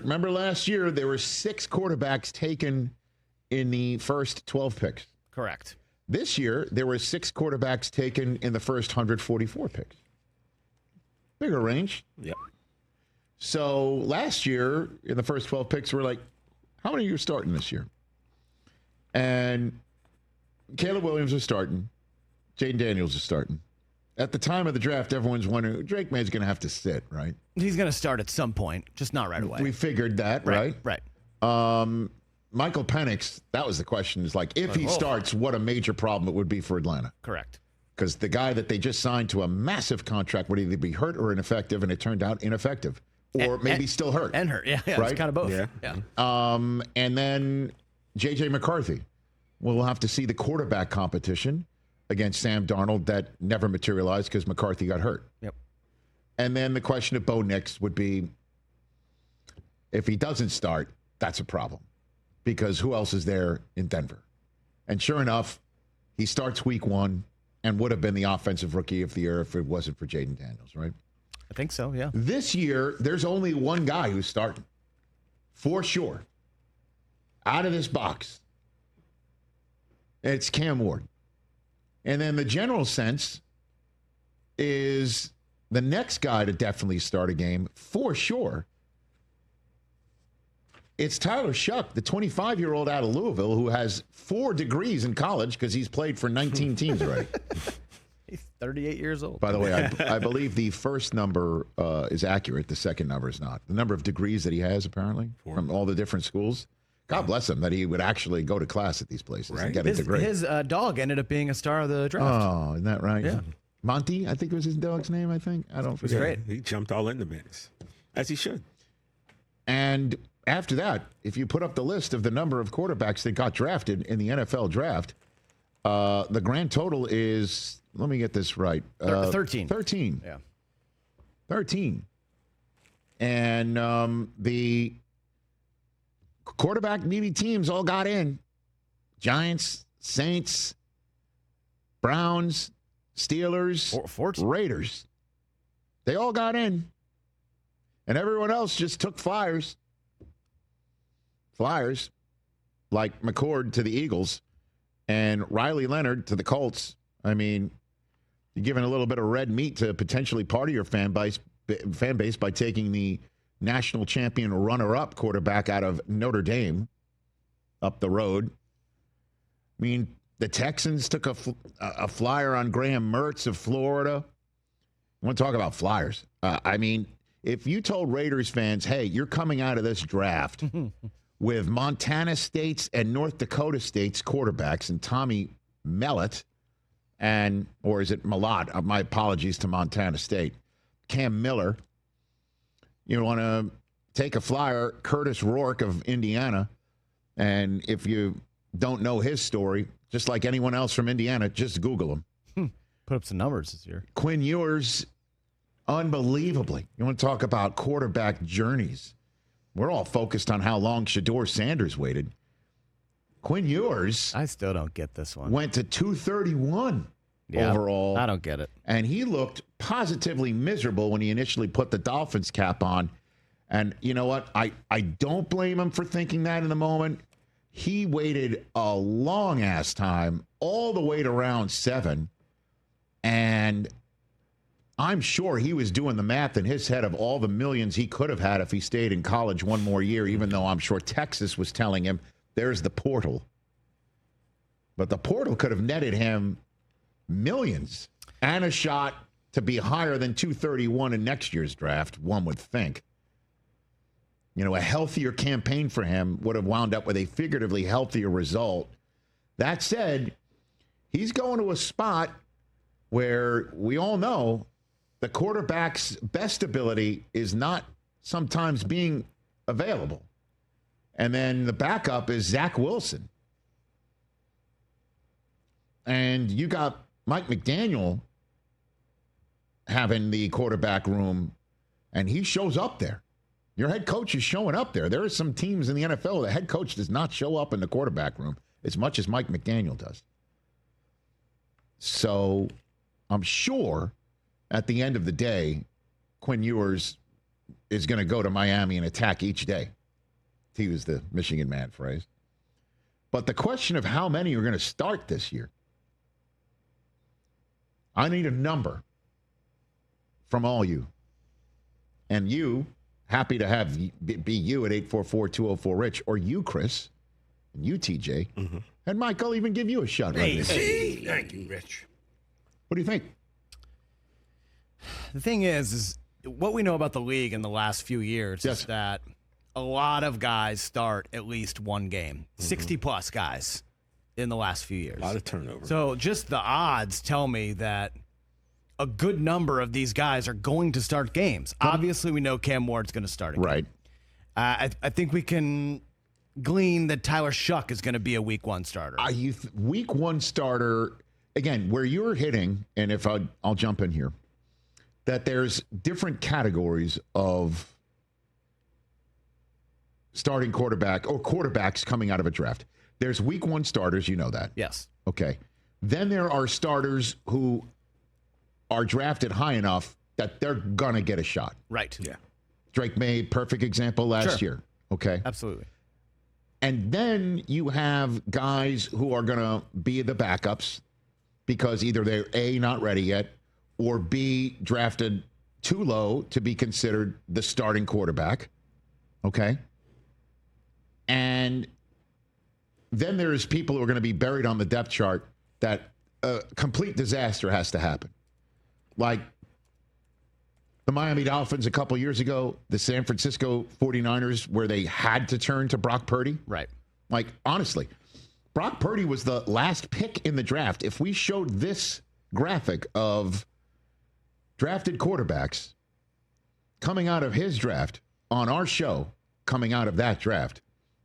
remember last year, there were 6 quarterbacks taken in the first 12 picks. Correct. This year, there were 6 quarterbacks taken in the first 144 picks. Bigger range. Yep. So last year, in the first 12 picks, we're like, how many are you starting this year? And Caleb Williams is starting. Jaden Daniels is starting. At the time of the draft, everyone's wondering, Drake May's going to have to sit, right? He's going to start at some point, just not right away. We figured that, right? Right. Michael Penix, that was the question, is like, if he starts, what a major problem it would be for Atlanta. Correct. Because the guy that they just signed to a massive contract would either be hurt or ineffective, and it turned out ineffective. Or maybe still hurt. And hurt, yeah. Right? It's kind of both. Yeah. And then J.J. McCarthy. We'll have to see the quarterback competition against Sam Darnold that never materialized because McCarthy got hurt. Yep. And then the question of Bo Nix would be, if he doesn't start, that's a problem. Because who else is there in Denver? And sure enough, he starts week 1 and would have been the offensive rookie of the year if it wasn't for Jaden Daniels, right? I think so, yeah. This year, there's only one guy who's starting. For sure. Out of this box. It's Cam Ward. And then the general sense is the next guy to definitely start a game, for sure. It's Tyler Shuck, the 25-year-old out of Louisville who has 4 degrees in college because he's played for 19 teams already. He's 38 years old. By the way, I believe the first number is accurate. The second number is not. The number of degrees that he has, apparently, from all the different schools. God bless him that he would actually go to class at these places and get a degree. His dog ended up being a star of the draft. Oh, isn't that right? Yeah. Monty, I think was his dog's name, I think. I don't forget. Great. He jumped all in the mix, as he should. And after that, if you put up the list of the number of quarterbacks that got drafted in the NFL draft, the grand total is, let me get this right. 13. 13. Yeah. 13. And the quarterback needy teams all got in. Giants, Saints, Browns, Steelers, Raiders. They all got in. And everyone else just took flyers. Flyers, like McCord to the Eagles and Riley Leonard to the Colts. I mean, you're giving a little bit of red meat to potentially part of your fan base by taking the national champion runner-up quarterback out of Notre Dame up the road. I mean, the Texans took a flyer on Graham Mertz of Florida. I want to talk about flyers. I mean, if you told Raiders fans, hey, you're coming out of this draft with Montana State's and North Dakota State's quarterbacks and Tommy Mellott, or is it Mellott? My apologies to Montana State. Cam Miller. You want to take a flyer, Curtis Rourke of Indiana, and if you don't know his story, just like anyone else from Indiana, just Google him. Put up some numbers this year. Quinn Ewers, unbelievably. You want to talk about quarterback journeys. We're all focused on how long Shedeur Sanders waited. Quinn Ewers, I still don't get this one. Went to 231 overall. I don't get it. And he looked positively miserable when he initially put the Dolphins cap on. And you know what? I don't blame him for thinking that in the moment. He waited a long-ass time, all the way to round 7. And I'm sure he was doing the math in his head of all the millions he could have had if he stayed in college one more year, even though I'm sure Texas was telling him, there's the portal. But the portal could have netted him millions and a shot to be higher than 231 in next year's draft, one would think. You know, a healthier campaign for him would have wound up with a figuratively healthier result. That said, he's going to a spot where we all know the quarterback's best ability is not sometimes being available. And then the backup is Zach Wilson. And you got Mike McDaniel having the quarterback room, and he shows up there. Your head coach is showing up there. There are some teams in the NFL, the head coach does not show up in the quarterback room as much as Mike McDaniel does. So I'm sure at the end of the day, Quinn Ewers is going to go to Miami and attack each day, to use the Michigan man phrase. But the question of how many are going to start this year, I need a number from all you. And you, happy to have be you at 844-204-RICH, or you, Chris, and you, TJ, and Mike, I'll even give you a shot. Hey, thank you, Rich. What do you think? The thing is what we know about the league in the last few years is that a lot of guys start at least one game. 60-plus guys in the last few years. A lot of turnover. So just the odds tell me that a good number of these guys are going to start games. Obviously, we know Cam Ward's going to start a game. Right. I think we can glean that Tyler Shuck is going to be a week one starter. Week one starter, again, where you're hitting, and if I'll jump in here, that there's different categories of starting quarterback or quarterbacks coming out of a draft. There's week one starters, you know that. Yes. Okay. Then there are starters who are drafted high enough that they're going to get a shot. Right. Yeah. Drake May, perfect example last year. Okay. Absolutely. And then you have guys who are going to be the backups because either they're A, not ready yet, or B, drafted too low to be considered the starting quarterback. Okay. And then there's people who are going to be buried on the depth chart that a complete disaster has to happen. Like the Miami Dolphins a couple years ago, the San Francisco 49ers, where they had to turn to Brock Purdy. Right. Like, honestly, Brock Purdy was the last pick in the draft. If we showed this graphic of drafted quarterbacks coming out of his draft on our show, coming out of that draft,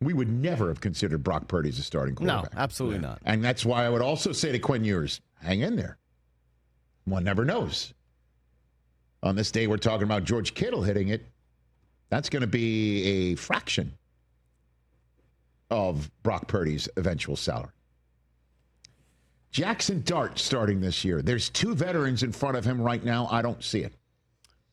we would never have considered Brock Purdy as a starting quarterback. No, absolutely not. And that's why I would also say to Quinn Ewers, hang in there. One never knows. On this day, we're talking about George Kittle hitting it. That's going to be a fraction of Brock Purdy's eventual salary. Jackson Dart starting this year. There's two veterans in front of him right now. I don't see it.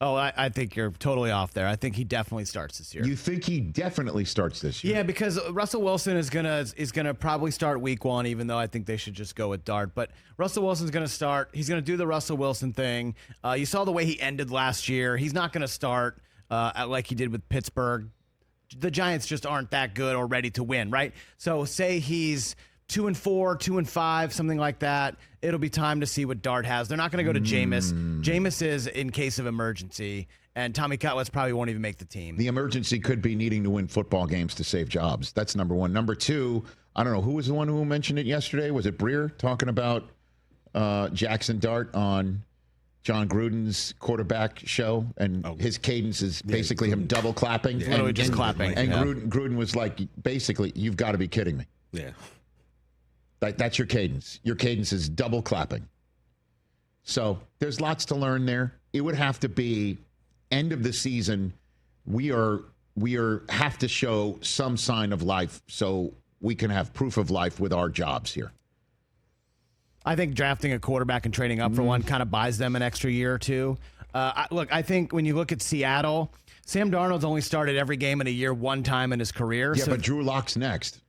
Oh, I think you're totally off there. I think he definitely starts this year. You think he definitely starts this year? Yeah, because Russell Wilson is gonna probably start week one, even though I think they should just go with Dart. But Russell Wilson's gonna start. He's gonna do the Russell Wilson thing. You saw the way he ended last year. He's not gonna start like he did with Pittsburgh. The Giants just aren't that good or ready to win, right? So say he's 2-4, 2-5, something like that. It'll be time to see what Dart has. They're not going to go to Jameis. Jameis is in case of emergency, and Tommy Cutlets probably won't even make the team. The emergency could be needing to win football games to save jobs. That's number one. Number two, I don't know, who was the one who mentioned it yesterday? Was it Breer talking about Jackson Dart on John Gruden's quarterback show? And his cadence is basically him double clapping. Yeah. Literally just clapping. And Gruden was like, basically, you've got to be kidding me. Yeah. That's your cadence. Your cadence is double clapping. So there's lots to learn there. It would have to be end of the season. We have to show some sign of life so we can have proof of life with our jobs here. I think drafting a quarterback and trading up for one kind of buys them an extra year or two. I think when you look at Seattle, Sam Darnold's only started every game in a year one time in his career. Yeah, but Drew Lock's next.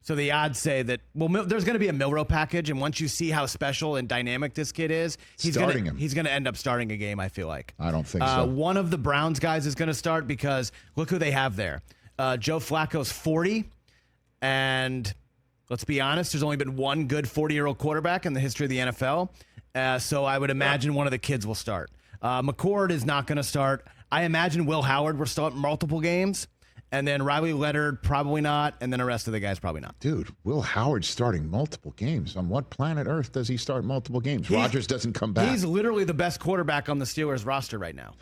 So the odds say that, there's going to be a Milrow package, and once you see how special and dynamic this kid is, he's going to end up starting a game, I feel like. I don't think so. One of the Browns guys is going to start because look who they have there. Joe Flacco's 40, and let's be honest, there's only been one good 40-year-old quarterback in the history of the NFL, so I would imagine one of the kids will start. McCord is not going to start. I imagine Will Howard will start multiple games. And then Riley Leonard, probably not. And then the rest of the guys, probably not. Dude, Will Howard starting multiple games. On what planet Earth does he start multiple games? Rodgers doesn't come back. He's literally the best quarterback on the Steelers roster right now.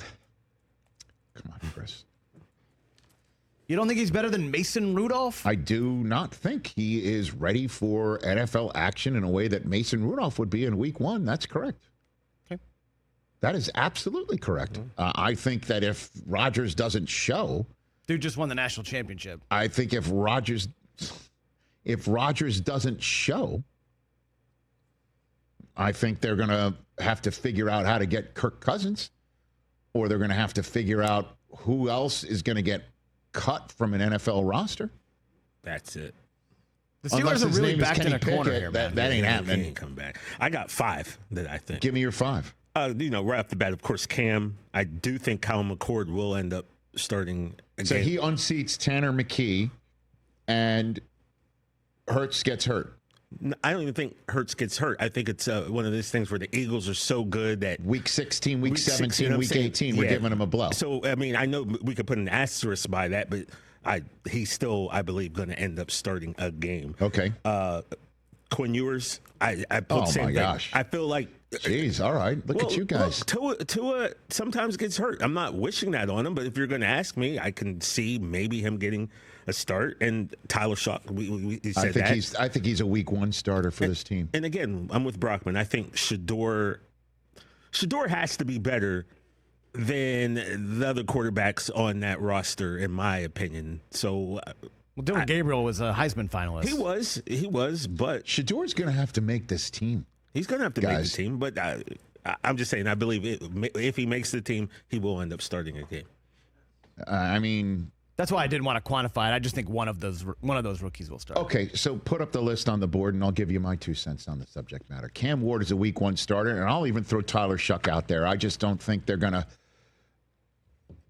Come on, Chris. You don't think he's better than Mason Rudolph? I do not think he is ready for NFL action in a way that Mason Rudolph would be in week one. That's correct. Okay. That is absolutely correct. I think that if Rodgers doesn't show... Dude just won the national championship. I think if Rodgers doesn't show, I think they're going to have to figure out how to get Kirk Cousins, or they're going to have to figure out who else is going to get cut from an NFL roster? That's it. The Unless Steelers are his really name is backed in Kenny a corner Pickett, here, man. that ain't happening. He ain't come back. I got 5 that I think. Give me your 5. Right off the bat, of course, Cam. I do think Kyle McCord will end up starting again. So he unseats Tanner McKee, and Hurts gets hurt. I don't even think Hurts gets hurt. I think it's one of those things where the Eagles are so good that Week 16, week 17, 16, week 18, we're giving him a blow. So, I mean, I know we could put an asterisk by that, but he's still, I believe, going to end up starting a game. Okay. Quinn Ewers, I put Oh, the same my thing. gosh. I feel like Jeez, all right. Look at you guys. Look, Tua sometimes gets hurt. I'm not wishing that on him, but if you're going to ask me, I can see maybe him getting a start. And Tyler Shock, we said I think he's a week 1 starter for this team. And again, I'm with Brockman. I think Shador has to be better than the other quarterbacks on that roster, in my opinion. So, Well, Dylan Gabriel was a Heisman finalist. he was, but Shador's going to have to make this team. he's going to have to make the Guys. team. But I'm just saying, I believe if he makes the team, he will end up starting a game. I mean, That's why I didn't want to quantify it. I just think one of those rookies will start. okay, so put up the list on the board, and I'll give you my 2 cents on the subject matter. Cam Ward is a week 1 starter, and I'll even throw Tyler Shuck out there. I just don't think they're going to.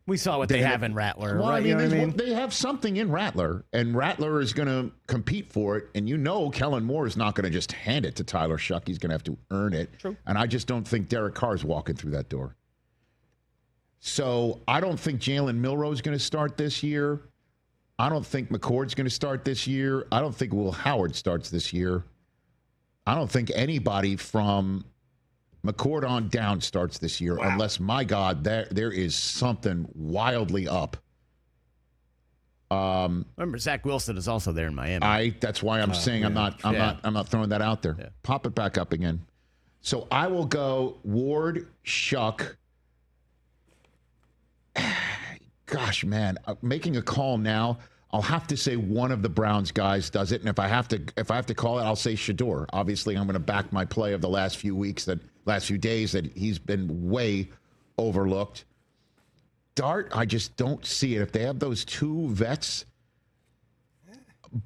We saw what they have in Rattler. Well, right? I mean, You know what I mean? they have something in Rattler, and Rattler is going to compete for it. And Kellen Moore is not going to just hand it to Tyler Shuck. He's going to have to earn it. True. And I just don't think Derek Carr's walking through that door. So I don't think Jalen Milroe is going to start this year. I don't think McCord's going to start this year. I don't think Will Howard starts this year. I don't think anybody from McCord on down starts this year, unless, my God, there is something wildly up. Remember, Zach Wilson is also there in Miami. That's why I'm saying I'm not throwing that out there. Yeah. Pop it back up again. So I will go Ward, Shuck. Gosh, man, making a call now. I'll have to say one of the Browns guys does it, and if I have to call it, I'll say Shador. Obviously, I'm going to back my play of the last few days that he's been way overlooked. Dart, I just don't see it. If they have those 2 vets,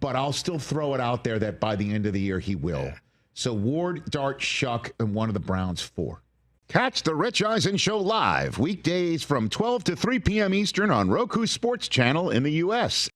but I'll still throw it out there that by the end of the year he will. Yeah. So Ward, Dart, Shuck, and one of the Browns 4. Catch the Rich Eisen Show live weekdays from 12 to 3 p.m. Eastern on Roku Sports Channel in the U.S.